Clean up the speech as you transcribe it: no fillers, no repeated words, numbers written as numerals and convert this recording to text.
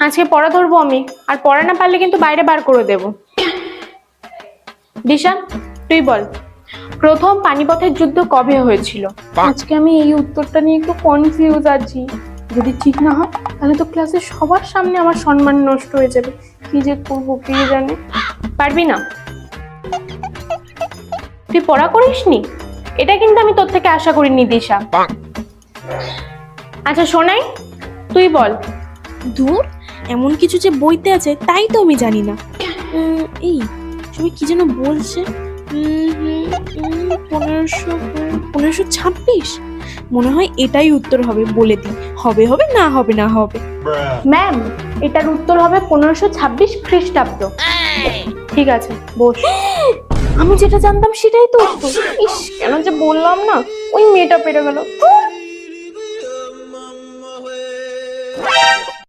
আজকে পড়া ধরবো আমি, আর পড়া না পারলে কিন্তু বাইরে বার করে দেব। দিশা, তুই বল, প্রথম পানিপথের যুদ্ধ কবে হয়েছিল? আজকে আমি এই উত্তরটা নিয়ে একটু কনফিউজ আছি। যদি ঠিক না হয় তাহলে তো ক্লাসে সবার সামনে আমার সম্মান নষ্ট হয়ে যাবে। কি যে করবো কে জানে। পারবি না? তুই পড়া করিসনি? এটা কিন্তু আমি তোর থেকে আশা করিনি দিশা। আচ্ছা সোনাই, তুই বল। ধুর, এমন কিছু যে বইতে আছে তাই তো আমি জানি না। এই সবাই কি যেন বলছে, 1526 মনে হয় এটাই উত্তর হবে। বলে দিই, হবে হবে না হবে না হবে। ম্যাম, এটার উত্তর হবে 1526 খ্রিস্টাব্দ। ঠিক আছে, বস। আমি যেটা জানতাম সেটাই তো উত্তর। ইস, কেন যে বললাম না, ওই মেয়েটা পেরে গেল।